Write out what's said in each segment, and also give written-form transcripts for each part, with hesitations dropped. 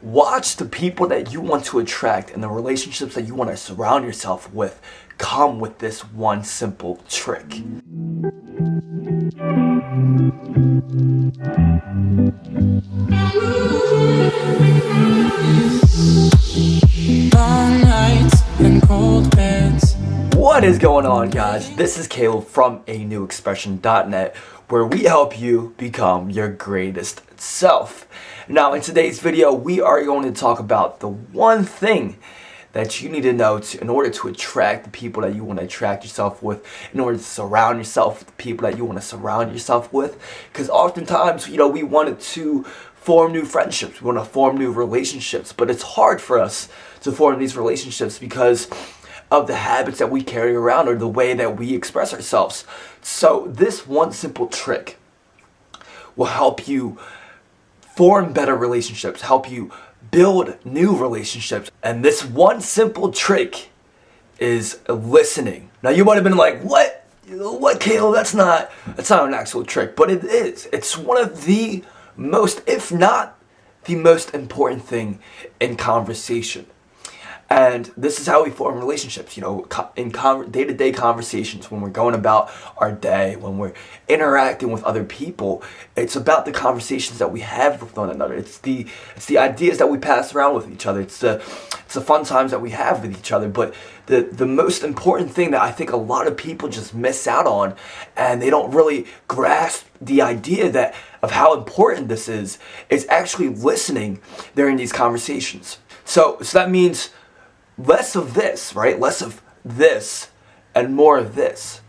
Watch the people that you want to attract and the relationships that you want to surround yourself with come with this one simple trick. Long nights and cold beds. What is going on, guys? This is Caleb from anewexpression.net, where we help you become your greatest self. Now, in today's video, we are going to talk about the one thing that you need to know in order to attract the people that you want to attract yourself with, in order to surround yourself with the people that you want to surround yourself with. Because oftentimes, we wanted to form new friendships, we want to form new relationships, but it's hard for us to form these relationships because of the habits that we carry around or the way that we express ourselves. So this one simple trick will help you form better relationships, help you build new relationships. And this one simple trick is listening. Now you might have been like, what Caleb, that's not an actual trick, but it is. It's one of the most, if not the most important thing in conversation. And this is how we form relationships, in day-to-day conversations, when we're going about our day, when we're interacting with other people. It's about the conversations that we have with one another. It's the ideas that we pass around with each other. It's the fun times that we have with each other. But the most important thing that I think a lot of people just miss out on, and they don't really grasp the idea of how important this is actually listening during these conversations. So that means less of this, right? Less of this and more of this.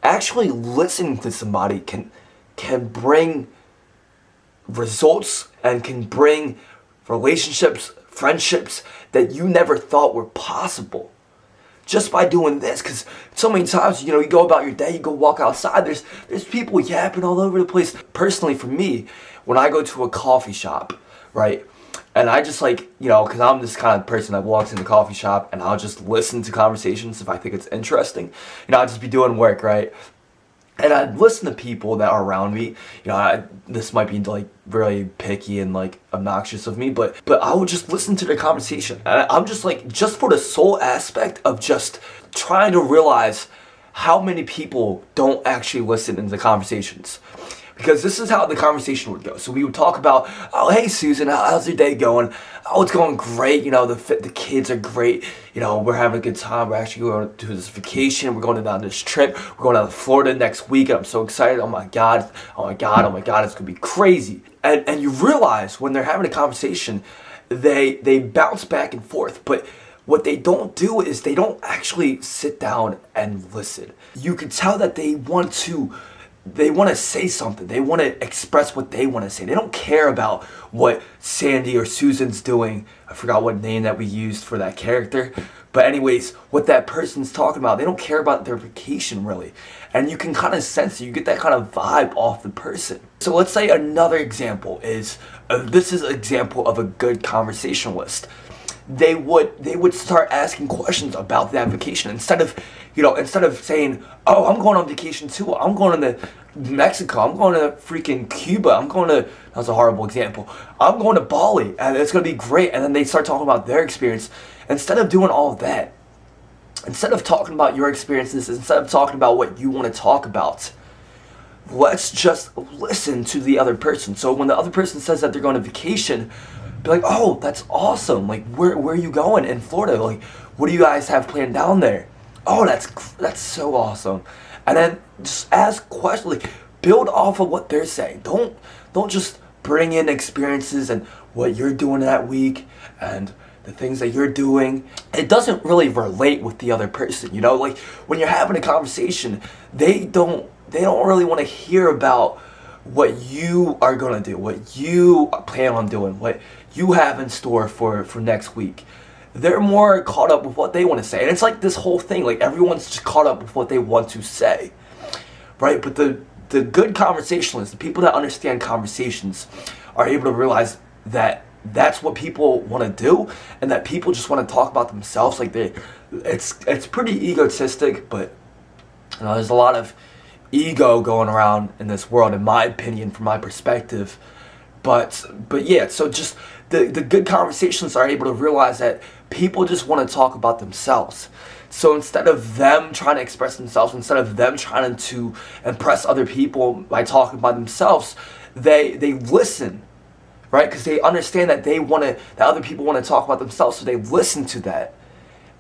Actually listening to somebody can bring results and can bring relationships, friendships that you never thought were possible. Just by doing this, because so many times, you go about your day, you go walk outside, there's people yapping all over the place. Personally, for me, when I go to a coffee shop, right? And I just because I'm this kind of person that walks in the coffee shop and I'll just listen to conversations if I think it's interesting. I'll just be doing work, right? And I listen to people that are around me. This might be really picky and obnoxious of me, but I would just listen to their conversation. And I'm just just for the sole aspect of just trying to realize how many people don't actually listen in the conversations. Because this is how the conversation would go. So we would talk about, oh, hey, Susan, how's your day going? Oh, it's going great. The kids are great. We're having a good time. We're actually going to this vacation. We're going down this trip. We're going down to Florida next week. And I'm so excited. Oh my God. It's going to be crazy. And you realize when they're having a conversation, they bounce back and forth. But what they don't do is they don't actually sit down and listen. You can tell that they want to say something. They want to express what they want to say. They don't care about what Sandy or Susan's doing. I forgot what name that we used for that character. But anyways, what that person's talking about, they don't care about their vacation really. And you can kind of sense it. You get that kind of vibe off the person. So let's say another example is, this is an example of a good conversationalist. They would start asking questions about that vacation instead of saying, oh, I'm going on vacation too. I'm going to Mexico. I'm going to freaking Cuba. That was a horrible example. I'm going to Bali and it's going to be great. And then they start talking about their experience. Instead of doing all of that, instead of talking about your experiences, instead of talking about what you want to talk about, let's just listen to the other person. So when the other person says that they're going on vacation, be like, oh, that's awesome. Where are you going in Florida? What do you guys have planned down there? Oh, that's so awesome. And then just ask questions. Build off of what they're saying. Don't just bring in experiences and what you're doing that week and the things that you're doing. It doesn't really relate with the other person. When you're having a conversation, they don't really want to hear about what you are going to do, what you plan on doing, what you have in store for next week. They're more caught up with what they want to say. And it's this whole thing, everyone's just caught up with what they want to say, right? But the good conversationalists, the people that understand conversations, are able to realize that that's what people want to do, and that people just want to talk about themselves. It's pretty egotistic, but there's a lot of ego going around in this world, in my opinion, from my perspective. But yeah, so just the good conversations are able to realize that people just want to talk about themselves. So instead of them trying to express themselves, instead of them trying to impress other people by talking about themselves, they listen, right? Because they understand that that other people want to talk about themselves, so they listen to that.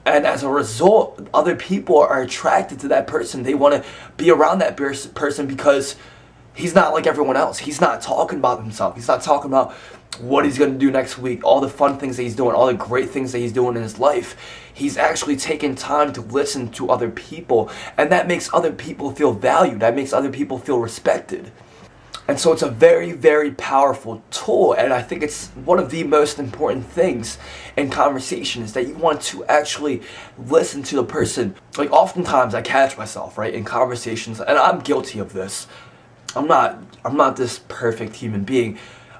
And as a result, other people are attracted to that person. They want to be around that person because he's not like everyone else. He's not talking about himself. He's not talking about what he's going to do next week, all the fun things that he's doing, all the great things that he's doing in his life. He's actually taking time to listen to other people, and that makes other people feel valued. That makes other people feel respected. And so it's a very, very powerful tool, and I think it's one of the most important things in conversation is that you want to actually listen to the person. Like oftentimes I catch myself, right, in conversations, and I'm guilty of this. I'm not this perfect human being.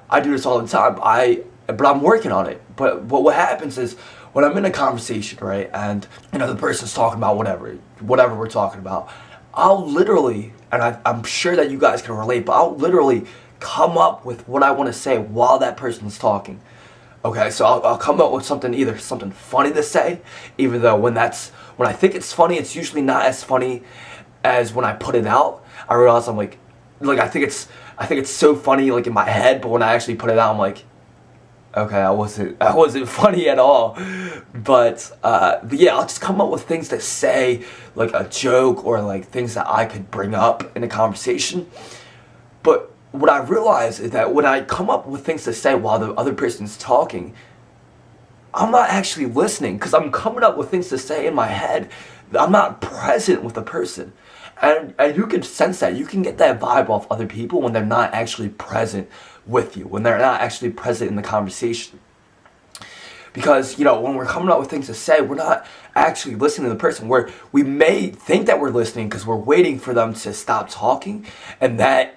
I do this all the time. But I'm working on it. But what happens is when I'm in a conversation, right, and the person's talking about whatever we're talking about, I'll literally, and I'm sure that you guys can relate, but I'll literally come up with what I want to say while that person's talking. Okay, so I'll come up with either something funny to say, even though when I think it's funny, it's usually not as funny as when I put it out. I realize I'm like I think it's so funny like in my head, but when I actually put it out, I'm like, okay, I wasn't funny at all. But yeah, I'll just come up with things to say, like a joke or like things that I could bring up in a conversation. But what I realize is that when I come up with things to say while the other person's talking, I'm not actually listening because I'm coming up with things to say in my head. I'm not present with the person. And you can sense that. You can get that vibe off other people when they're not actually present with you, when they're not actually present in the conversation. Because, when we're coming up with things to say, we're not actually listening to the person. We may think that we're listening because we're waiting for them to stop talking, and that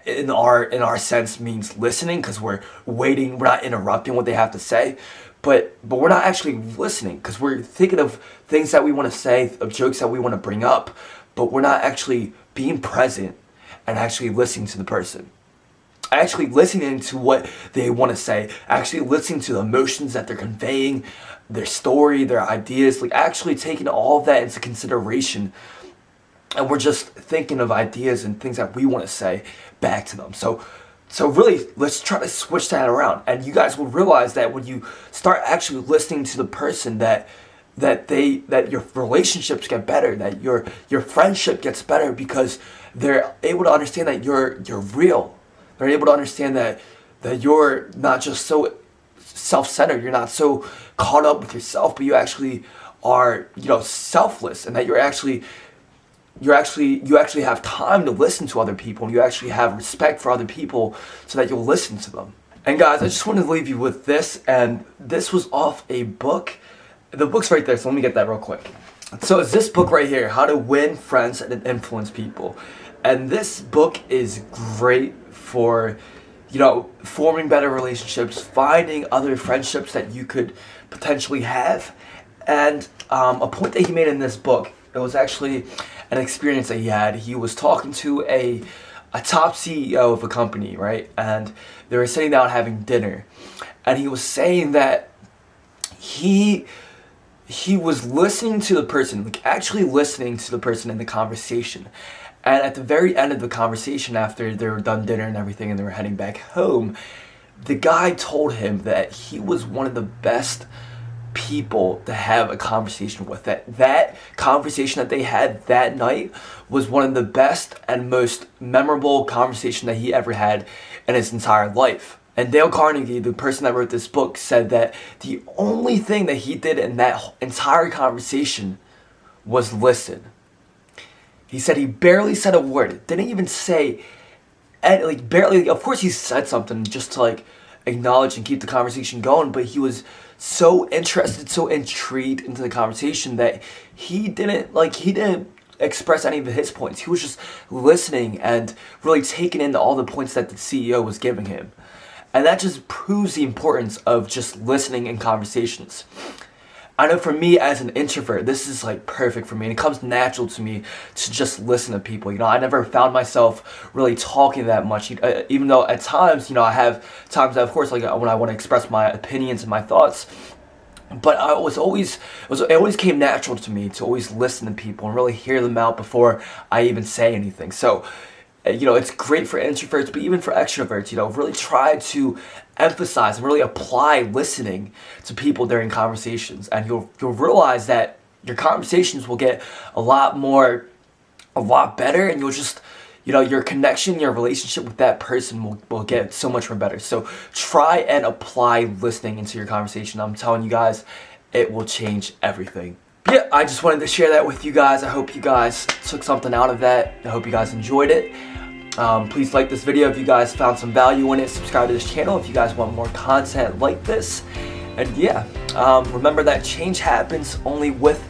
in our sense means listening because we're waiting, we're not interrupting what they have to say. But we're not actually listening because we're thinking of things that we want to say, of jokes that we want to bring up, but we're not actually being present and actually listening to the person. Actually listening to what they want to say, actually listening to the emotions that they're conveying, their story, their ideas, like actually taking all of that into consideration. And we're just thinking of ideas and things that we want to say back to them. So really, let's try to switch that around. And you guys will realize that when you start actually listening to the person, that your relationships get better, that your friendship gets better because they're able to understand that you're real. They're able to understand that you're not just so self-centered, you're not so caught up with yourself, but you actually are, selfless, and that you actually have time to listen to other people, and you actually have respect for other people so that you'll listen to them. And guys, I just wanted to leave you with this, and this was off a book. The book's right there, so let me get that real quick. So it's this book right here, How to Win Friends and Influence People. And this book is great for, forming better relationships, finding other friendships that you could potentially have. And a point that he made in this book, it was actually an experience that he had. He was talking to a top CEO of a company, right? And they were sitting down having dinner. And he was saying that he was listening to the person, like actually listening to the person in the conversation. And at the very end of the conversation, after they were done dinner and everything and they were heading back home, the guy told him that he was one of the best people to have a conversation with. That conversation that they had that night was one of the best and most memorable conversation that he ever had in his entire life. And Dale Carnegie, the person that wrote this book, said that the only thing that he did in that entire conversation was listen. He said he barely said a word. Didn't even say, barely. Of course, he said something just to acknowledge and keep the conversation going. But he was so interested, so intrigued into the conversation that he didn't express any of his points. He was just listening and really taking in all the points that the CEO was giving him. And that just proves the importance of just listening in conversations. I know for me as an introvert, this is like perfect for me, and it comes natural to me to just listen to people. You know, I never found myself really talking that much, even though at times, I have times that, of course, like when I want to express my opinions and my thoughts. But it always came natural to me to always listen to people and really hear them out before I even say anything. So, it's great for introverts, but even for extroverts, really try to emphasize and really apply listening to people during conversations. And you'll realize that your conversations will get a lot better, and you'll just, your connection, your relationship with that person will get so much more better. So try and apply listening into your conversation. I'm telling you guys, it will change everything. Yeah, I just wanted to share that with you guys. I hope you guys took something out of that. I hope you guys enjoyed it. Please like this video if you guys found some value in it. Subscribe to this channel if you guys want more content like this. And yeah, remember that change happens only with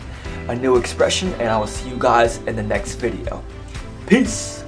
a new expression, and I will see you guys in the next video. Peace!